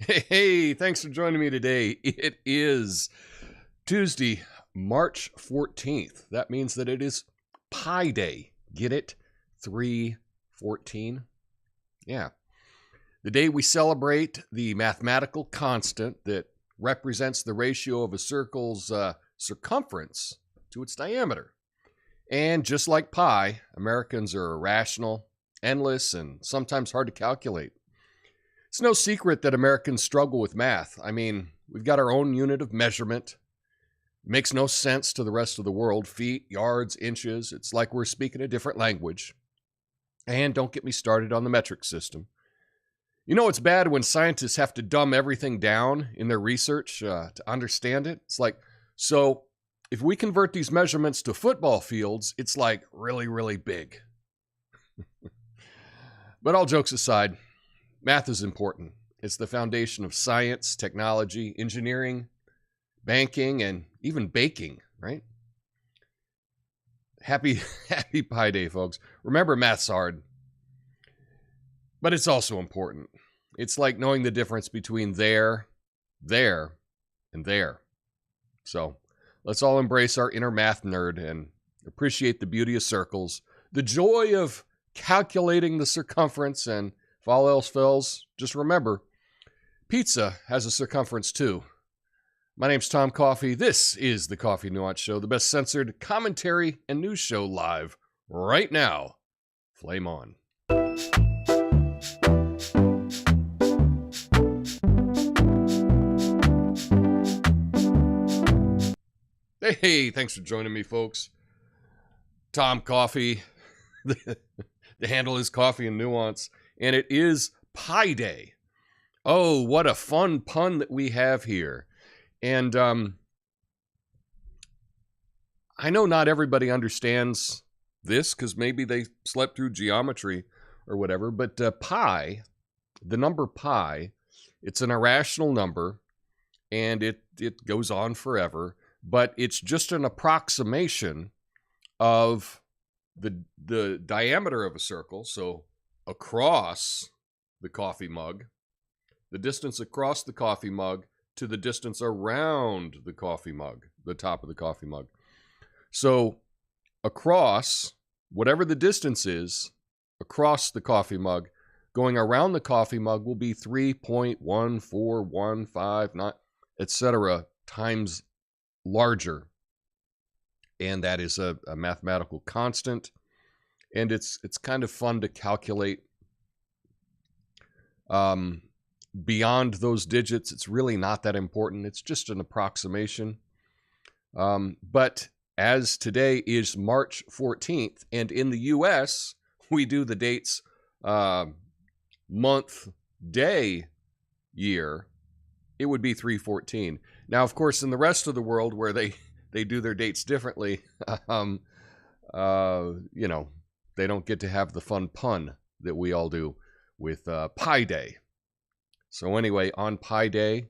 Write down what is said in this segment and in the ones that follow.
Hey, thanks for joining me today. It is Tuesday, March 14th. That means that it is Pi Day. Get it? 3/14. Yeah. The day we celebrate the mathematical constant that represents the ratio of a circle's circumference to its diameter. And just like pi, Americans are irrational, endless, and sometimes hard to calculate. It's no secret that Americans struggle with math. I mean, we've got our own unit of measurement. It makes no sense to the rest of the world. Feet, yards, inches. It's like we're speaking a different language. And don't get me started on the metric system. You know, it's bad when scientists have to dumb everything down in their research to understand it. It's like, so if we convert these measurements to football fields, it's like really, really big. But all jokes aside, math is important. It's the foundation of science, technology, engineering, banking, and even baking, right? Happy Pi Day, folks. Remember, math's hard, but it's also important. It's like knowing the difference between there, and there. So let's all embrace our inner math nerd and appreciate the beauty of circles, the joy of calculating the circumference, and if all else fails, just remember, pizza has a circumference too. My name's Tom Coffee. This is the Coffee Nuance Show, the best censored commentary and news show live right now. Flame on. Hey, thanks for joining me, folks. Tom Coffee. The handle is Coffee and Nuance, and it is Pi Day. Oh, what a fun pun that we have here. And I know not everybody understands this because maybe they slept through geometry or whatever, but pi, the number pi, it's an irrational number, and it goes on forever, but it's just an approximation of the diameter of a circle, so across the coffee mug, the distance across the coffee mug to the distance around the coffee mug, the top of the coffee mug. So across, whatever the distance is, across the coffee mug, going around the coffee mug will be 3.14159, etc. times larger. And that is a mathematical constant. And it's kind of fun to calculate. Beyond those digits, it's really not that important. It's just an approximation. But as today is March 14th, and in the US, we do the dates month, day, year, it would be 3/14. Now, of course, in the rest of the world where they do their dates differently, you know, they don't get to have the fun pun that we all do with Pi Day. So anyway, on Pi Day,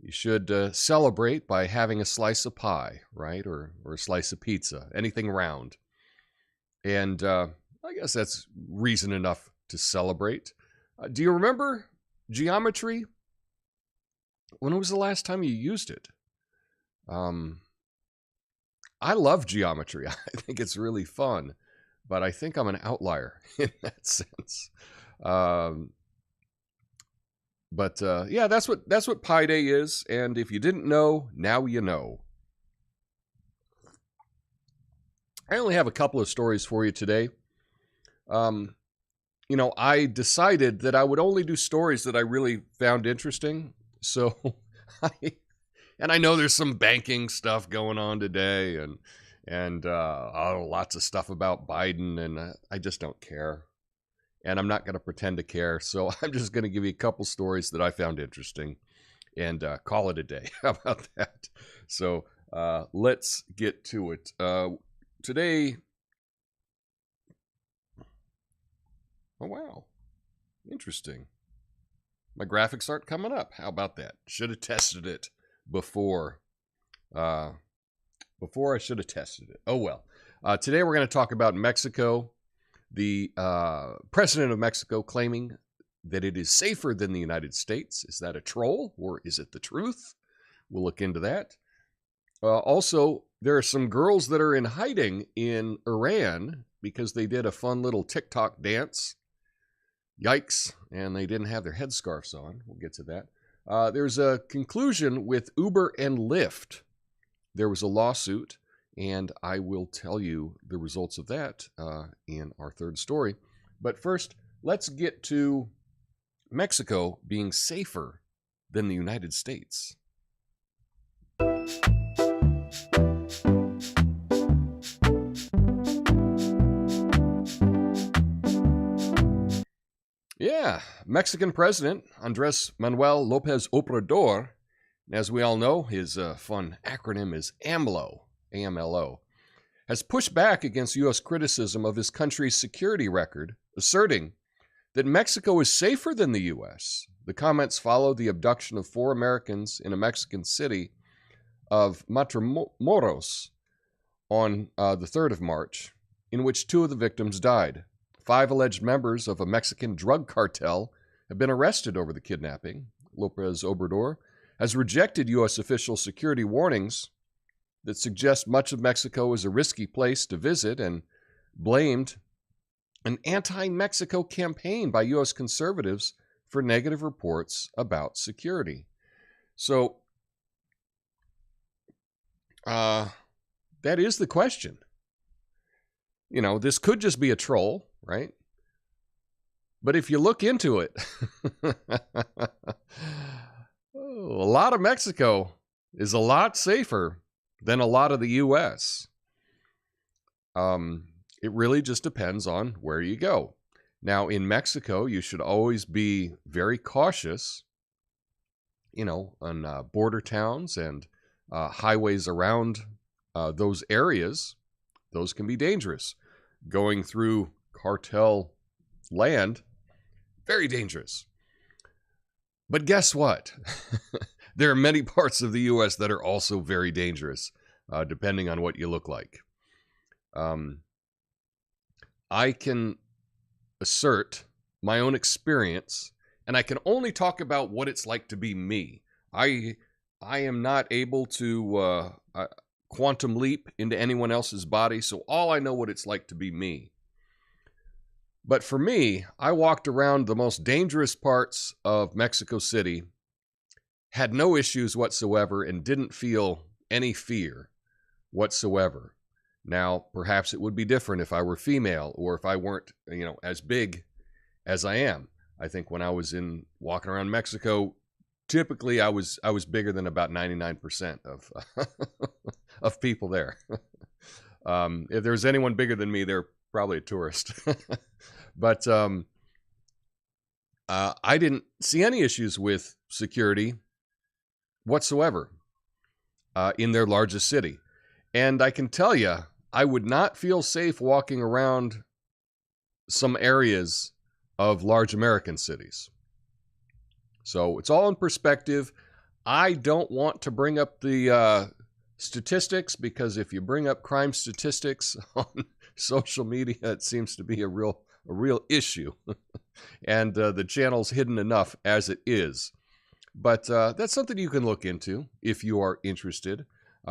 you should celebrate by having a slice of pie, right? Or a slice of pizza, anything round. And I guess that's reason enough to celebrate. Do you remember geometry? When was the last time you used it? I love geometry. I think it's really fun, but I think I'm an outlier in that sense. But yeah, that's what Pi Day is. And if you didn't know, now you know. I only have a couple of stories for you today. You know, I decided that I would only do stories that I really found interesting. So, I know there's some banking stuff going on today, and lots of stuff about Biden, and I just don't care. And I'm not going to pretend to care. So I'm just going to give you a couple stories that I found interesting and call it a day. How about that? So let's get to it. Today, oh, wow. Interesting. My graphics aren't coming up. How about that? Should have tested it before before I should have tested it. Oh, well. Today we're going to talk about Mexico, the president of Mexico claiming that it is safer than the United States. Is that a troll or is it the truth? We'll look into that. Also, there are some girls that are in hiding in Iran because they did a fun little TikTok dance. Yikes. And they didn't have their headscarves on. We'll get to that. There's a conclusion with Uber and Lyft. There was a lawsuit, and I will tell you the results of that in our third story. But first, let's get to Mexico being safer than the United States. Yeah, Mexican President Andrés Manuel López Obrador, as we all know, his fun acronym is AMLO, AMLO, has pushed back against U.S. criticism of his country's security record, asserting that Mexico is safer than the U.S. The comments followed the abduction of 4 Americans in a Mexican city of Matamoros on the 3rd of March, in which 2 of the victims died. 5 alleged members of a Mexican drug cartel have been arrested over the kidnapping. López Obrador has rejected U.S. official security warnings that suggest much of Mexico is a risky place to visit and blamed an anti-Mexico campaign by U.S. conservatives for negative reports about security. So, that is the question. You know, this could just be a troll, right? But if you look into it, a lot of Mexico is a lot safer than a lot of the U.S. It really just depends on where you go. Now, in Mexico, you should always be very cautious, you know, on border towns and highways around those areas. Those can be dangerous. Going through cartel land, very dangerous. But guess what? There are many parts of the U.S. that are also very dangerous, depending on what you look like. I can assert my own experience, and I can only talk about what it's like to be me. I am not able to quantum leap into anyone else's body, so all I know what it's like to be me. But for me, I walked around the most dangerous parts of Mexico City, had no issues whatsoever, and didn't feel any fear whatsoever. Now, perhaps it would be different if I were female or if I weren't, you know, as big as I am. I think when I was walking around Mexico, typically I was bigger than about 99% of of people there. If there's anyone bigger than me, they're probably a tourist. But I didn't see any issues with security whatsoever in their largest city. And I can tell you, I would not feel safe walking around some areas of large American cities. So it's all in perspective. I don't want to bring up the statistics, because if you bring up crime statistics on social media, it seems to be a real issue. And the channel's hidden enough as it is. But that's something you can look into if you are interested.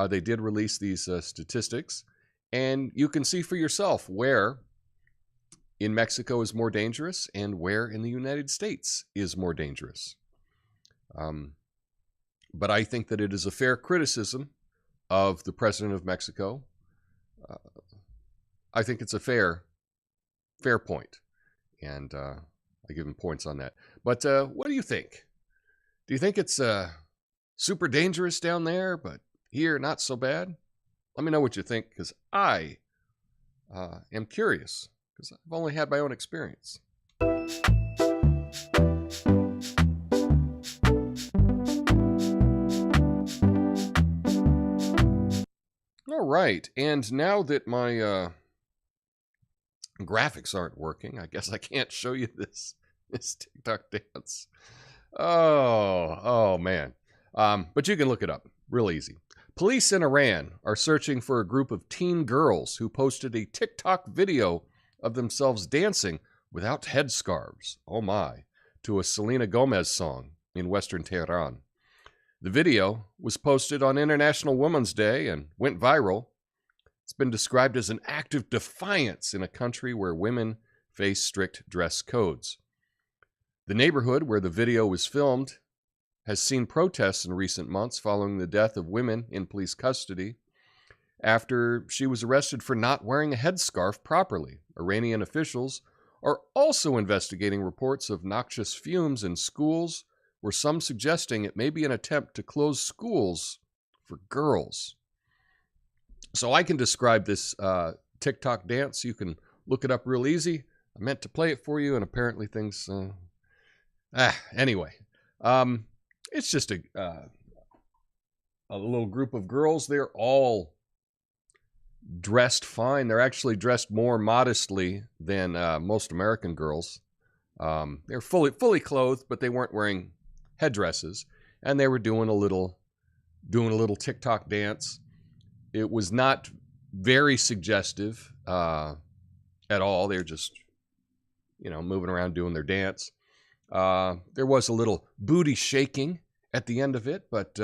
They did release these statistics, and you can see for yourself where in Mexico is more dangerous and where in the United States is more dangerous. But I think that it is a fair criticism of the president of Mexico. I think it's a fair point, and I give him points on that. But what do you think? Do you think it's super dangerous down there, but here not so bad? Let me know what you think, because I am curious, because I've only had my own experience. All right, and now that my graphics aren't working, I guess I can't show you this TikTok dance. Oh man. But you can look it up real easy. Police in Iran are searching for a group of teen girls who posted a TikTok video of themselves dancing without headscarves, oh my, to a Selena Gomez song in western Tehran. The video was posted on International Women's Day and went viral. It's been described as an act of defiance in a country where women face strict dress codes. The neighborhood where the video was filmed has seen protests in recent months following the death of women in police custody after she was arrested for not wearing a headscarf properly. Iranian officials are also investigating reports of noxious fumes in schools, with some suggesting it may be an attempt to close schools for girls. So I can describe this TikTok dance. You can look it up real easy. I meant to play it for you, and apparently things... Anyway, it's just a little group of girls. They're all dressed fine. They're actually dressed more modestly than most American girls. They're fully clothed, but they weren't wearing headdresses, and they were doing a little TikTok dance. It was not very suggestive at all. They're just, moving around doing their dance. There was a little booty shaking at the end of it, but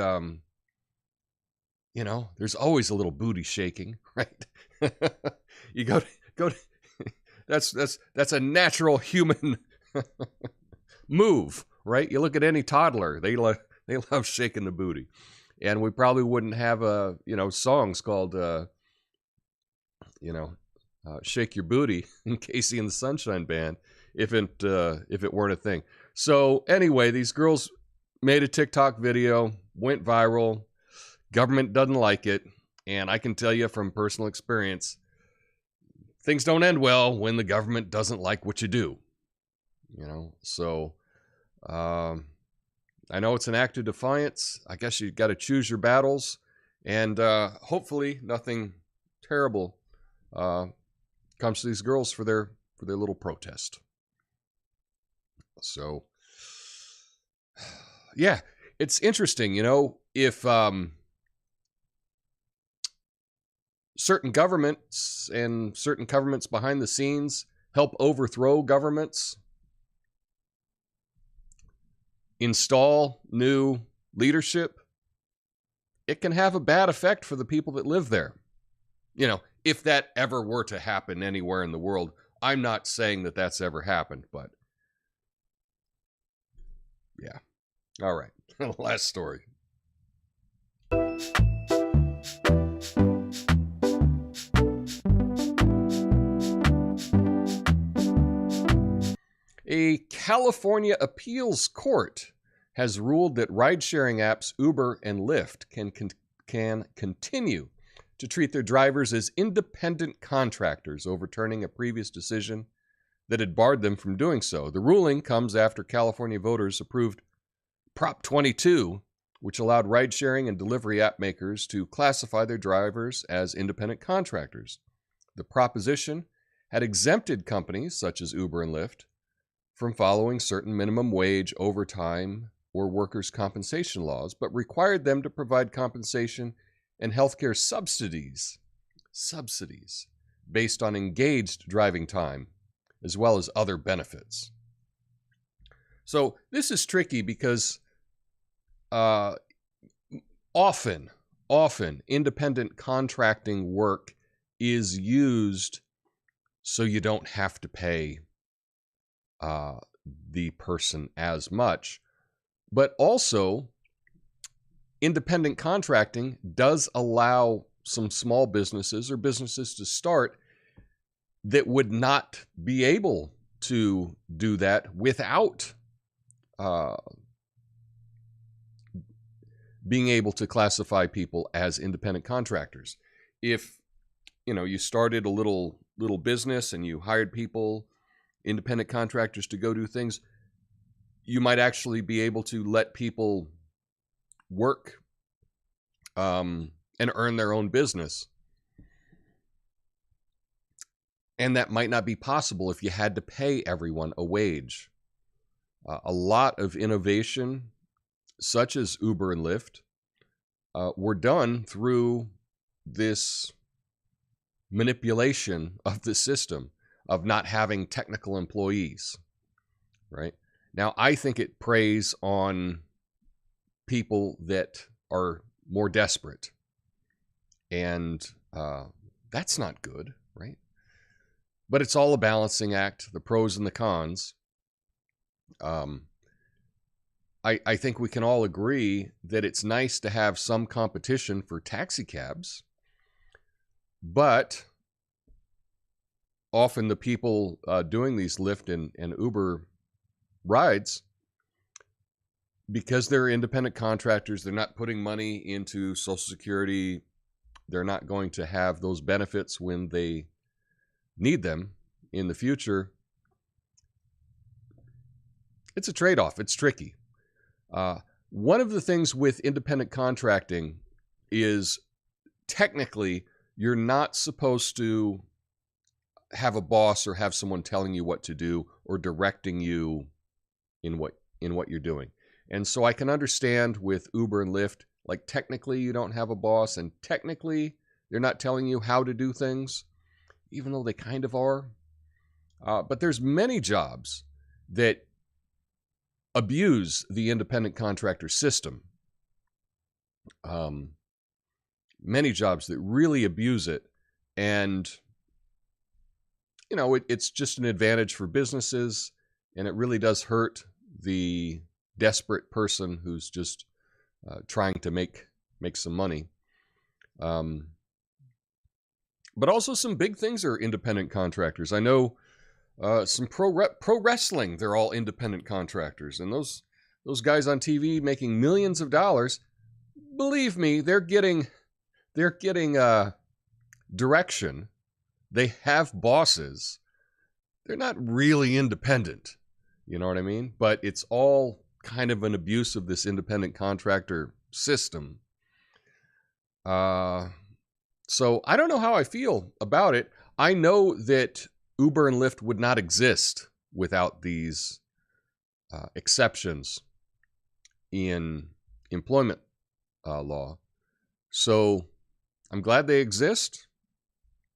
there's always a little booty shaking, right? You go to that's a natural human move, right? You look at any toddler, they love shaking the booty. And we probably wouldn't have songs called Shake Your Booty in Casey and the Sunshine Band if it weren't a thing. So anyway, these girls made a TikTok video, went viral. Government doesn't like it, and I can tell you from personal experience, things don't end well when the government doesn't like what you do. So I know it's an act of defiance. I guess you got to choose your battles, and hopefully nothing terrible comes to these girls for their little protest. So, yeah, it's interesting, if certain governments and certain governments behind the scenes help overthrow governments, install new leadership, it can have a bad effect for the people that live there. If that ever were to happen anywhere in the world. I'm not saying that that's ever happened, but yeah. All right. Last story. A California appeals court has ruled that ride-sharing apps Uber and Lyft can continue to treat their drivers as independent contractors, overturning a previous decision that had barred them from doing so. The ruling comes after California voters approved Prop 22, which allowed ride-sharing and delivery app makers to classify their drivers as independent contractors. The proposition had exempted companies such as Uber and Lyft from following certain minimum wage, overtime, or workers' compensation laws, but required them to provide compensation and healthcare subsidies based on engaged driving time, as well as other benefits. So this is tricky because often independent contracting work is used so you don't have to pay the person as much. But also, independent contracting does allow some small businesses or businesses to start that would not be able to do that without being able to classify people as independent contractors. If you started a little business and you hired people, independent contractors, to go do things, you might actually be able to let people work and earn their own business. And that might not be possible if you had to pay everyone a wage. A lot of innovation, such as Uber and Lyft, were done through this manipulation of the system of not having technical employees, right? Now, I think it preys on people that are more desperate, and that's not good, right? But it's all a balancing act, the pros and the cons. I think we can all agree that it's nice to have some competition for taxi cabs, but often the people doing these Lyft and Uber rides, because they're independent contractors, they're not putting money into Social Security, they're not going to have those benefits when they need them in the future. It's a trade-off. It's tricky. One of the things with independent contracting is technically you're not supposed to have a boss or have someone telling you what to do or directing you in what you're doing. And so I can understand with Uber and Lyft, like technically you don't have a boss and technically they're not telling you how to do things, even though they kind of are. But there's many jobs that abuse the independent contractor system. Many jobs that really abuse it. And, you know, it's just an advantage for businesses, and it really does hurt the desperate person who's just trying to make some money. But also some big things are independent contractors. I know some pro wrestling, they're all independent contractors. And those guys on TV making millions of dollars, believe me, they're getting direction. They have bosses. They're not really independent. You know what I mean? But it's all kind of an abuse of this independent contractor system. So I don't know how I feel about it. I know that Uber and Lyft would not exist without these exceptions in employment law. So I'm glad they exist,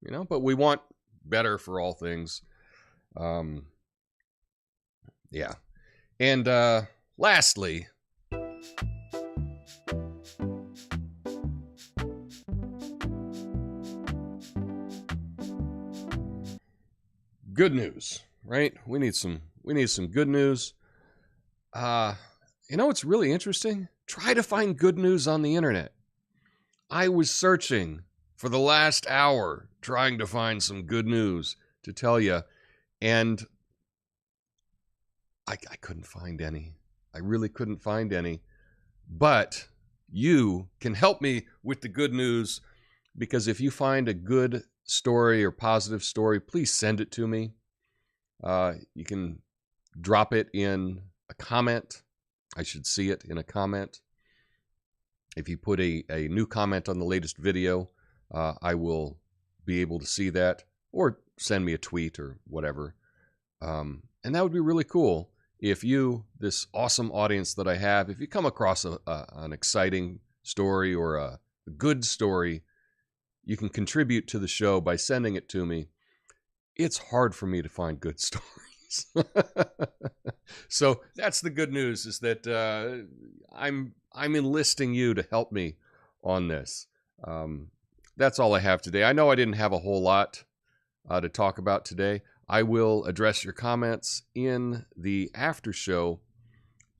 you know, but we want better for all things. Yeah. And lastly, good news, right? We need some good news. You know what's really interesting? Try to find good news on the internet. I was searching for the last hour trying to find some good news to tell you, and I couldn't find any. I really couldn't find any. But you can help me with the good news, because if you find a good story or positive story, please send it to me. You can drop it in a comment. I should see it in a comment. If you put a new comment on the latest video, I will be able to see that, or send me a tweet or whatever. And that would be really cool if you, this awesome audience that I have, if you come across an exciting story or a good story, you can contribute to the show by sending it to me. It's hard for me to find good stories. So that's the good news, is that I'm enlisting you to help me on this. That's all I have today. I know I didn't have a whole lot to talk about today. I will address your comments in the after show,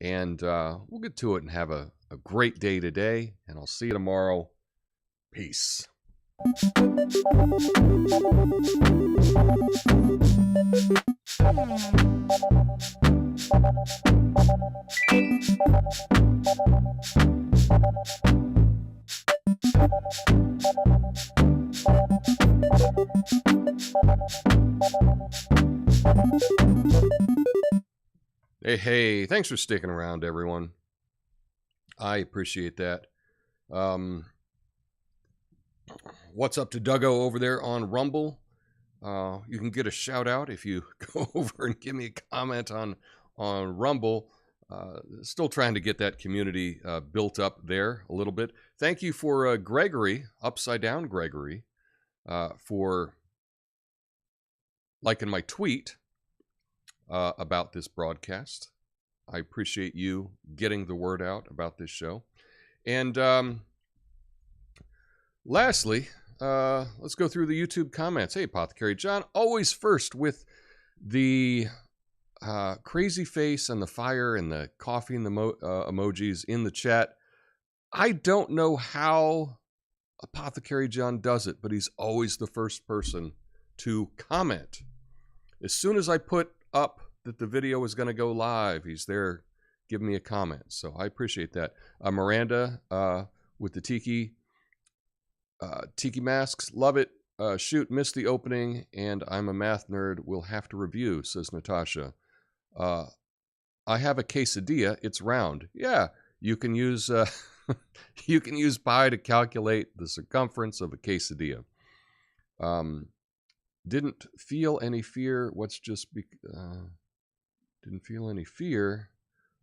and we'll get to it and have a great day today, and I'll see you tomorrow. Peace. Hey, thanks for sticking around, everyone. I appreciate that. What's up to Duggo over there on Rumble? You can get a shout out if you go over and give me a comment on Rumble. Still trying to get that community built up there a little bit. Thank you for Gregory, Upside Down Gregory, for liking my tweet about this broadcast. I appreciate you getting the word out about this show. And lastly, let's go through the YouTube comments. Hey, Apothecary John, always first with the crazy face and the fire and the coffee and the emojis in the chat. I don't know how Apothecary John does it, but he's always the first person to comment. As soon as I put up that the video is going to go live, he's there giving me a comment. So I appreciate that. Miranda with the tiki masks, love it. Shoot, missed the opening, and I'm a math nerd. We'll have to review, says Natasha. I have a quesadilla. It's round. Yeah, you can use you can use pi to calculate the circumference of a quesadilla. Didn't feel any fear. Didn't feel any fear.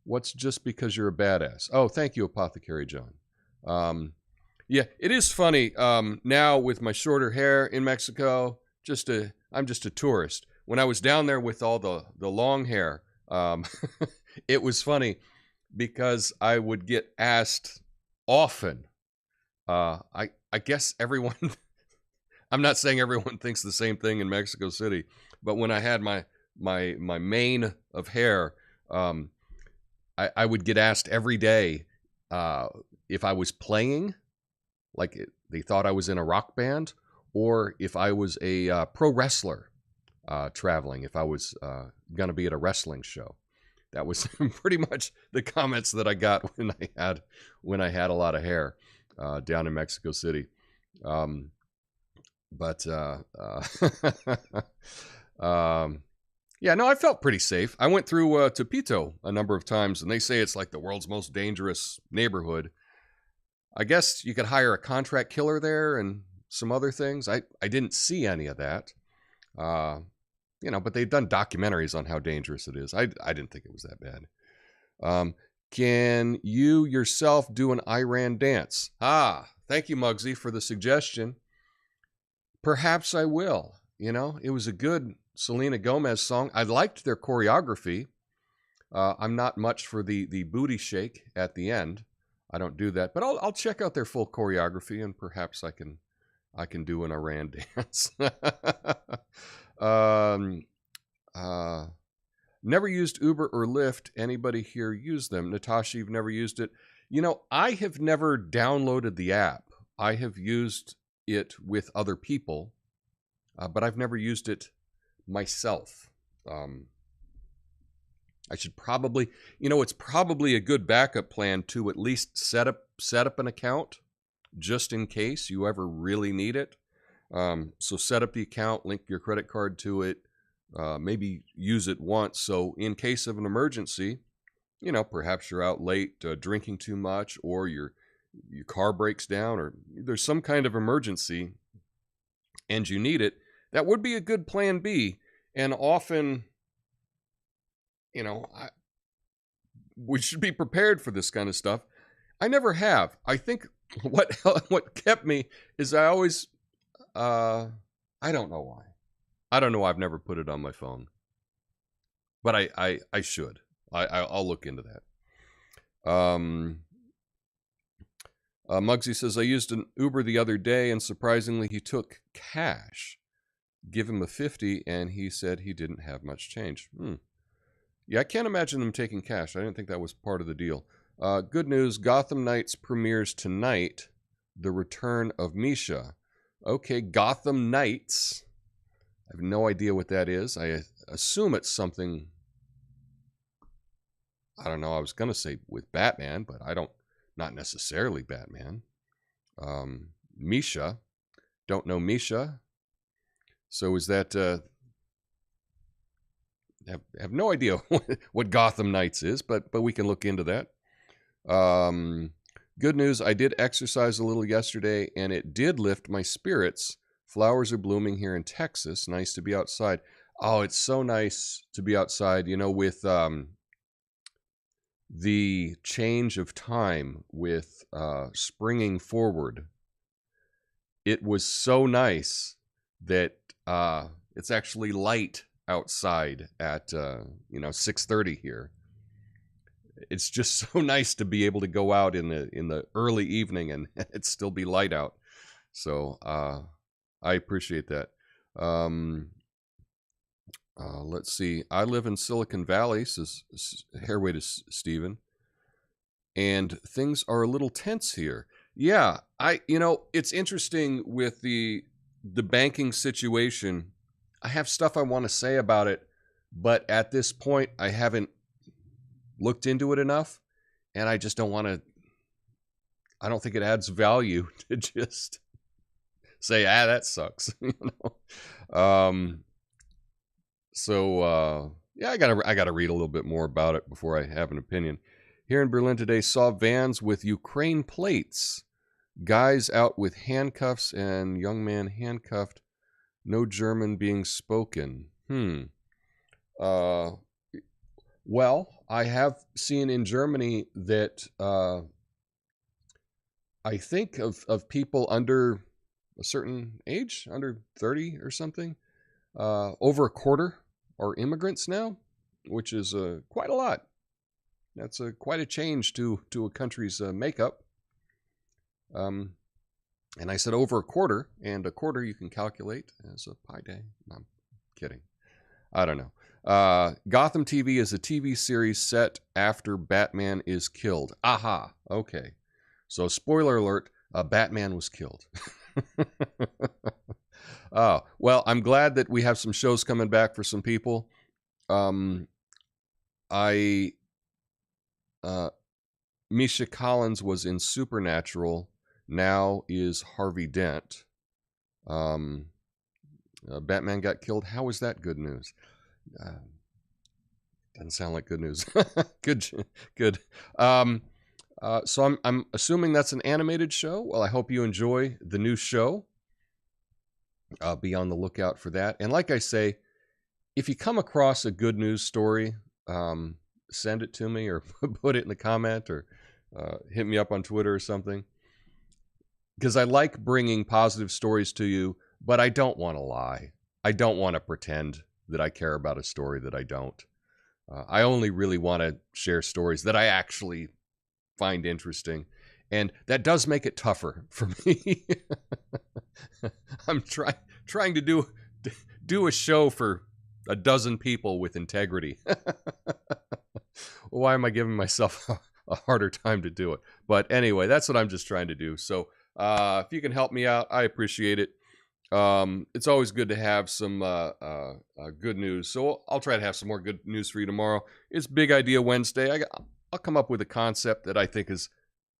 What's just because you're a badass? Oh, thank you, Apothecary John. Yeah, it is funny now with my shorter hair in Mexico. I'm just a tourist. When I was down there with all the long hair, it was funny because I would get asked often. I guess everyone. I'm not saying everyone thinks the same thing in Mexico City, but when I had my mane of hair, I would get asked every day if I was playing, like they thought I was in a rock band, or if I was a pro wrestler traveling, if I was going to be at a wrestling show. That was pretty much the comments that I got when I had a lot of hair down in Mexico City. Yeah, no, I felt pretty safe. I went through Tepito a number of times, and they say it's like the world's most dangerous neighborhood. I guess you could hire a contract killer there and some other things. I didn't see any of that. But they've done documentaries on how dangerous it is. I didn't think it was that bad. Can you yourself do an Iran dance? Thank you, Muggsy, for the suggestion. Perhaps I will. It was a good Selena Gomez song. I liked their choreography. I'm not much for the booty shake at the end. I don't do that, but I'll check out their full choreography, and perhaps I can do an Iran dance. Never used Uber or Lyft. Anybody here use them? Natasha, you've never used it. I have never downloaded the app. I have used it with other people, but I've never used it myself. I should probably, it's probably a good backup plan to at least set up an account just in case you ever really need it. So set up the account, link your credit card to it, maybe use it once. So in case of an emergency, perhaps you're out late drinking too much, or your car breaks down, or there's some kind of emergency and you need it. That would be a good plan B. And often, we should be prepared for this kind of stuff. I never have. I think what kept me is I always, I don't know why. I don't know. I've never put it on my phone, but I should. I'll look into that. Muggsy says, I used an Uber the other day, and surprisingly, he took cash. Give him a 50, and he said he didn't have much change. Yeah, I can't imagine them taking cash. I didn't think that was part of the deal. Good news, Gotham Knights premieres tonight. The Return of Misha. Okay, Gotham Knights. I have no idea what that is. I assume it's something, I don't know, I was going to say with Batman, but not necessarily Batman. Misha. Don't know Misha. So is that, have no idea what Gotham Knights is, but we can look into that. Good news, I did exercise a little yesterday, and it did lift my spirits. Flowers are blooming here in Texas. Nice to be outside. Oh, it's so nice to be outside, with the change of time with springing forward, it was so nice that it's actually light outside at 6:30 here. It's just so nice to be able to go out in the early evening and it still be light out. So I appreciate that. Let's see. I live in Silicon Valley, says Hairway to Stephen, and things are a little tense here. Yeah, it's interesting with the banking situation. I have stuff I want to say about it, but at this point, I haven't looked into it enough, and I just don't want to. I don't think it adds value to just say, that sucks. Yeah, I gotta read a little bit more about it before I have an opinion. Here in Berlin today, saw vans with Ukraine plates, guys out with handcuffs, and young man handcuffed. No German being spoken. Well, I have seen in Germany that I think of people under a certain age, under 30 or something, over a quarter are immigrants now, which is quite a lot. That's quite a change to a country's makeup. And I said over a quarter, and a quarter you can calculate as a pi day. No, I'm kidding. I don't know. Gotham TV is a TV series set after Batman is killed. Aha. Okay. So spoiler alert, Batman was killed. Oh, well, I'm glad that we have some shows coming back for some people. Misha Collins was in Supernatural, now is Harvey Dent. Batman got killed. How is that good news? Doesn't sound like good news. Good. So I'm assuming that's an animated show. Well, I hope you enjoy the new show. Be on the lookout for that. And like I say, if you come across a good news story, send it to me or put it in the comment or hit me up on Twitter or something. Because I like bringing positive stories to you, but I don't want to lie. I don't want to pretend that I care about a story that I don't. I only really want to share stories that I actually find interesting. And that does make it tougher for me. I'm trying to do a show for a dozen people with integrity. Why am I giving myself a harder time to do it? But anyway, that's what I'm just trying to do. So if you can help me out, I appreciate it. It's always good to have some good news. So I'll try to have some more good news for you tomorrow. It's Big Idea Wednesday. I'll come up with a concept that I think is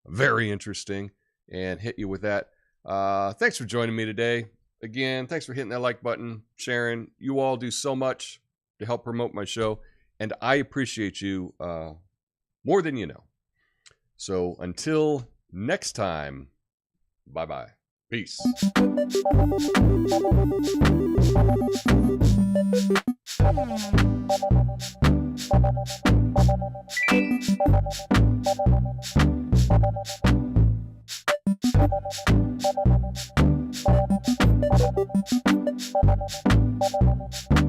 very interesting and hit you with that. Thanks for joining me today. Again, thanks for hitting that like button, sharing. You all do so much to help promote my show, and I appreciate you more than you know. So until next time, bye-bye. Peace.